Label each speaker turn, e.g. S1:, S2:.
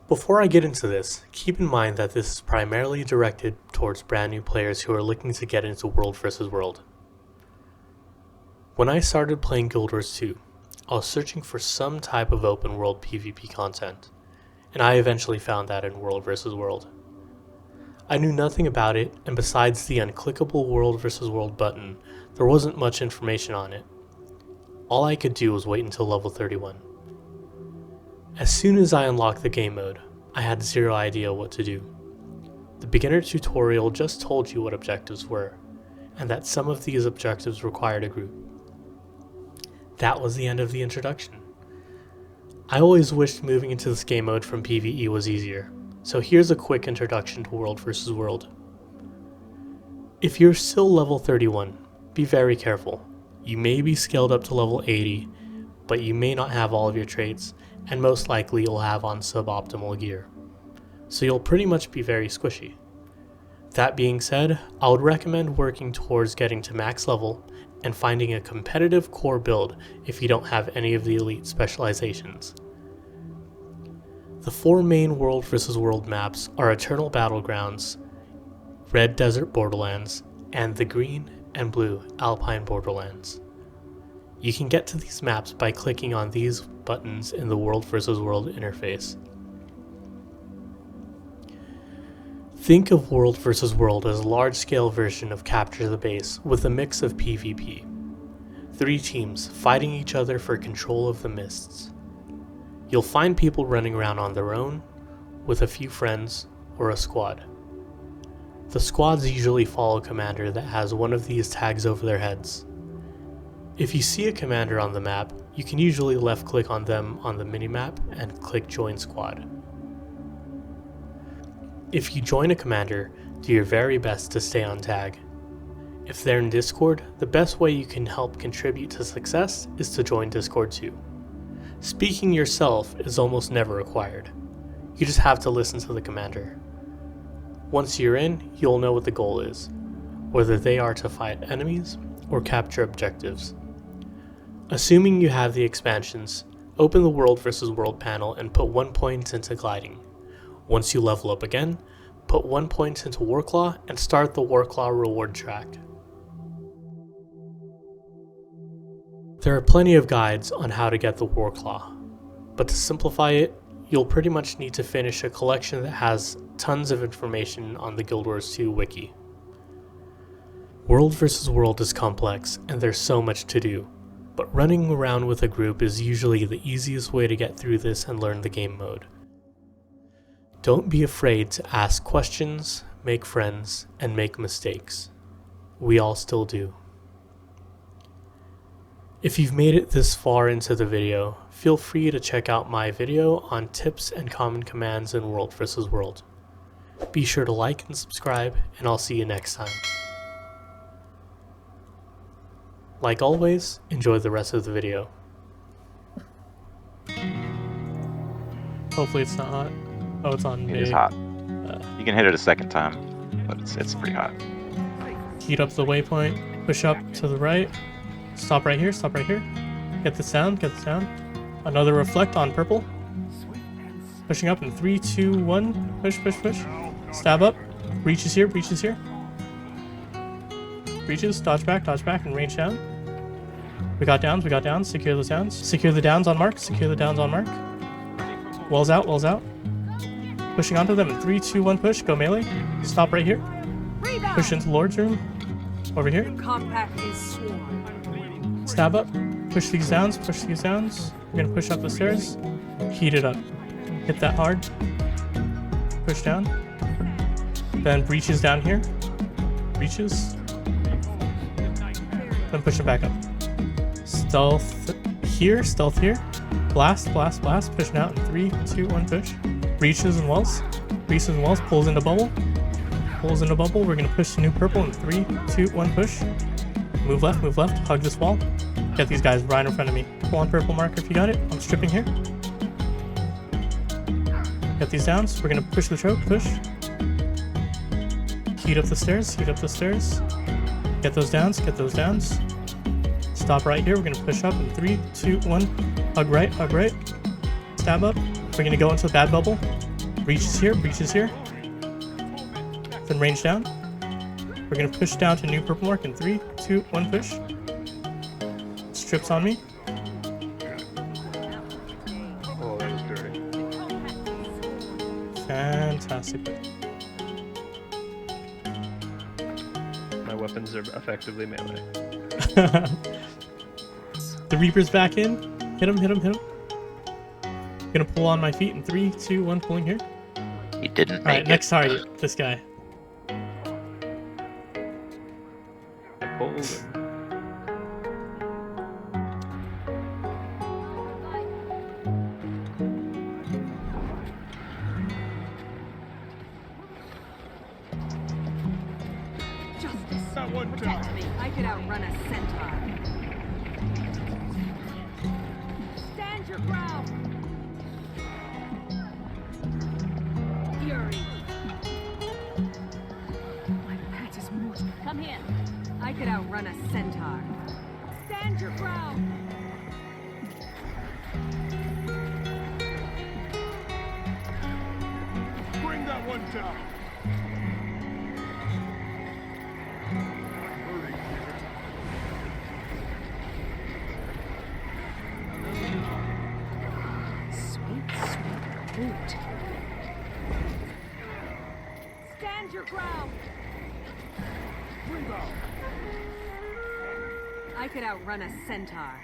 S1: Before I get into this, keep in mind that this is primarily directed towards brand new players who are looking to get into World vs. World. When I started playing Guild Wars 2, I was searching for some type of open world PvP content, and I eventually found that in World vs. World. I knew nothing about it, and besides the unclickable World vs. World button, there wasn't much information on it. All I could do was wait until level 31. As soon as I unlocked the game mode, I had zero idea what to do. The beginner tutorial just told you what objectives were, and that some of these objectives required a group. That was the end of the introduction. I always wished moving into this game mode from PvE was easier, so here's a quick introduction to World vs. World. If you're still level 31, be very careful. You may be scaled up to level 80, but you may not have all of your traits, and most likely you'll have on suboptimal gear. So you'll pretty much be very squishy. That being said, I would recommend working towards getting to max level and finding a competitive core build if you don't have any of the elite specializations. The four main World vs. World maps are Eternal Battlegrounds, Red Desert Borderlands, and the green and blue Alpine Borderlands. You can get to these maps by clicking on these buttons in the World vs. World interface. Think of World vs. World as a large-scale version of Capture the Base with a mix of PvP. 3 teams fighting each other for control of the mists. You'll find people running around on their own, with a few friends, or a squad. The squads usually follow a commander that has one of these tags over their heads. If you see a commander on the map, you can usually left-click on them on the minimap and click Join Squad. If you join a commander, do your very best to stay on tag. If they're in Discord, the best way you can help contribute to success is to join Discord too. Speaking yourself is almost never required. You just have to listen to the commander. Once you're in, you'll know what the goal is, whether they are to fight enemies or capture objectives. Assuming you have the expansions, open the World vs. World panel and put 1 point into gliding. Once you level up again, put 1 point into Warclaw and start the Warclaw reward track. There are plenty of guides on how to get the Warclaw, but to simplify it, you'll pretty much need to finish a collection that has tons of information on the Guild Wars 2 wiki. World vs. World is complex and there's so much to do, but running around with a group is usually the easiest way to get through this and learn the game mode. Don't be afraid to ask questions, make friends, and make mistakes. We all still do. If you've made it this far into the video, feel free to check out my video on tips and common commands in World vs. World. Be sure to like and subscribe, and I'll see you next time. Like always, enjoy the rest of the video. Hopefully it's not hot. Oh, it's on me.
S2: It is hot. You can hit it a second time, but it's pretty hot.
S1: Heat up the waypoint, push up to the right, stop right here, stop right here. Get this down, get this down. Another reflect on purple. Pushing up in 3, 2, 1, push, push, push. Stab up, reaches here, reaches here. Reaches, dodge back, and range down. We got downs, secure those downs. Secure the downs on mark, secure the downs on mark. Walls out, walls out. Pushing onto them in 3, 2, 1, push, go melee. Stop right here. Push into Lord's room. Over here. Stab up. Push these downs, push these downs. We're gonna push up the stairs. Heat it up. Hit that hard. Push down. Then reaches down here. Reaches. Then push it back up. Stealth here, stealth here. Blast, blast, blast. Pushing out in 3, 2, 1, push. Reaches and walls. Reaches and walls. Pulls into bubble. Pulls into bubble. We're going to push the new purple in 3, 2, 1, push. Move left, move left. Hug this wall. Get these guys right in front of me. Pull on purple marker if you got it. I'm stripping here. Get these downs. We're going to push the choke. Push. Heat up the stairs. Heat up the stairs. Get those downs. Get those downs. Stop right here. We're going to push up in 3, 2, 1. Hug right, hug right. Stab up. We're going to go into the bad bubble. Breach is here. Breach is here. Then range down. We're gonna push down to new purple mark in 3, 2, 1, push. Strips on me.
S3: Oh, that was dirty.
S1: Fantastic.
S3: My weapons are effectively melee.
S1: The Reaper's back in. Hit him, hit him, hit him. Gonna pull on my feet in 3, 2, 1, pulling here.
S2: He didn't make
S1: Alright,
S2: it.
S1: next target. This guy.
S3: I pulled him.
S4: That one protect me. I could outrun a centaur. Stand your ground. Fury. My pet is mortal. Come here. I could outrun a centaur. Stand your ground.
S5: Bring that one down.
S4: Sweet, sweet boot. Stand your ground.
S5: Bring out.
S4: I could outrun a centaur.